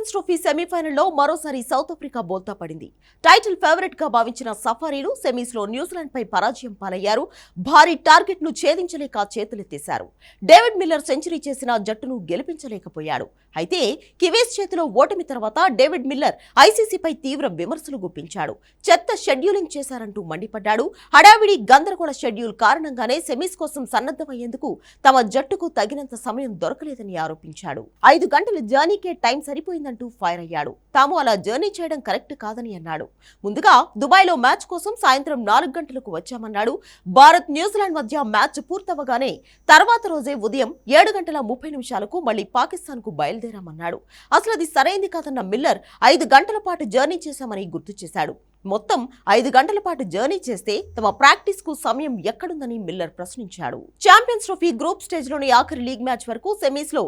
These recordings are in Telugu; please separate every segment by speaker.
Speaker 1: ఛాంపియన్స్ ట్రోఫీ సెమీఫైనల్లో మరోసారి సౌత్ ఆఫ్రికా బోల్తా పడింది. టైటిల్ ఫేవరెట్ గా భావించిన సఫారీలు సెమీస్ లో న్యూజిలాండ్ పై పరాజయం పాలయ్యారు. భారీ టార్గెట్ ను ఛేదించలేక చేతులెత్తేశారు. డేవిడ్ మిల్లర్ సెంచరీ చేసిన జట్టును గెలిపించలేకపోయాడు. అయితే కివీస్ చేతిలో ఓటమి తర్వాత డేవిడ్ మిల్లర్ ఐసీసీపై తీవ్ర విమర్శలు గుప్పించాడు. చెత్త షెడ్యూలింగ్ చేశారంటూ మండిపడ్డాడు. హడావిడి గందరగోళ షెడ్యూల్ కారణంగానే సెమీస్ కోసం సన్నద్ధమయ్యేందుకు తమ జట్టుకు తగినంత సమయం దొరకలేదని ఆరోపించాడు. 5 గంటల జర్నీకే టైం సరిపోయిందంటూ ఫైర్ అయ్యాడు. తాము అలా జర్నీ చేయడం కరెక్ట్ కాదని అన్నాడు. ముందుగా దుబాయ్లో మ్యాచ్ కోసం సాయంత్రం 4 గంటలకు వచ్చామన్నాడు. భారత్ న్యూజిలాండ్ మధ్య మ్యాచ్ పూర్తవగానే తర్వాత రోజే ఉదయం 7:30 మళ్లీ పాకిస్తాన్ కు బయలుదేరామన్నాడు. అసలు అది సరైంది కాదన్న మిల్లర్ 5 గంటల పాటు జర్నీ చేశామని గుర్తు చేశాడు. మొత్తం 5 గంటల పాటు జర్నీ చేస్తే తమ ప్రాక్టీస్ కు సమయం ఎక్కడుందని మిల్లర్ ప్రశ్నించాడు. ఛాంపియన్స్ ట్రోఫీ గ్రూప్ స్టేజ్ లోని ఆఖరి లీగ్ మ్యాచ్ వరకు సెమీస్ లో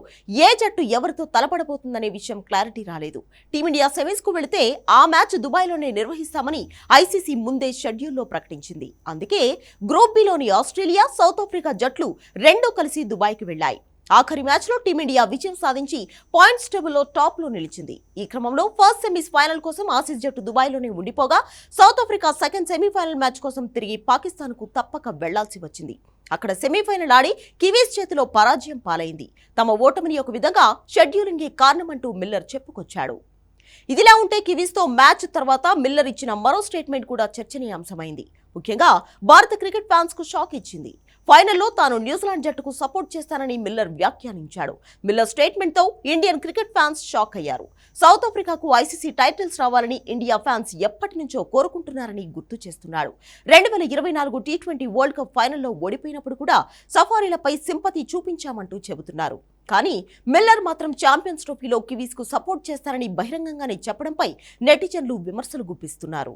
Speaker 1: ఏ జట్టు ఎవరితో తలపడబోతుందనే విషయం క్లారిటీ రాలేదు. టీమిండియా సెమీస్ కు వెళితే ఆ మ్యాచ్ దుబాయ్లోనే నిర్వహిస్తామని ఐసీసీ ముందే షెడ్యూల్లో ప్రకటించింది. అందుకే గ్రూప్ బిలోని ఆస్ట్రేలియా, సౌత్ ఆఫ్రికా జట్లు రెండూ కలిసి దుబాయ్కి వెళ్లాయి. ఆఖరి మ్యాచ్ లో టీమిండియా విజయం సాధించి పాయింట్స్ టేబుల్లో టాప్ లో నిలిచింది. ఈ క్రమంలో ఫస్ట్ సెమీస్ ఫైనల్ కోసం ఆసీస్ జట్టు దుబాయ్లోనే ఉండిపోగా South Africa second semifinal match కోసం తిరిగి పాకిస్తాన్ కు తప్పక వెళ్లాల్సి వచ్చింది. అక్కడ సెమీఫైనల్ ఆడి కివీస్ చేతిలో పరాజయం పాలైంది. తమ ఓటమిని ఒక విధంగా షెడ్యూలింగే కారణమంటూ మిల్లర్ చెప్పుకొచ్చాడు. ఇదిలా ఉంటే కివీస్ తో మ్యాచ్ తర్వాత మిల్లర్ ఇచ్చిన మరో స్టేట్మెంట్ కూడా చర్చనీయాంశమైంది. ముఖ్యంగా భారత క్రికెట్ ఫ్యాన్స్ కు షాక్ ఇచ్చింది. ఫైనల్లో తాను న్యూజిలాండ్ జట్టుకు సపోర్ట్ చేస్తానని మిల్లర్ వ్యాఖ్యానించాడు. మిల్లర్ స్టేట్మెంట్ తో ఇండియన్ క్రికెట్ ఫ్యాన్స్ షాక్ అయ్యారు. సౌత్ ఆఫ్రికాకు ఐసీసీ టైటిల్స్ రావాలని ఇండియా ఫ్యాన్స్ ఎప్పటి నుంచో కోరుకుంటున్నారని గుర్తు చేస్తున్నాడు. 2024 టీ20 వరల్డ్ కప్ ఫైనల్లో ఓడిపోయినప్పుడు కూడా సఫారీలపై సింపతి చూపించామంటూ చెబుతున్నారు. కానీ మిల్లర్ మాత్రం ఛాంపియన్స్ ట్రోఫీలో కివీస్ కు సపోర్ట్ చేస్తారని బహిరంగంగానే చెప్పడంపై నెటిజన్లు విమర్శలు గుప్పిస్తున్నారు.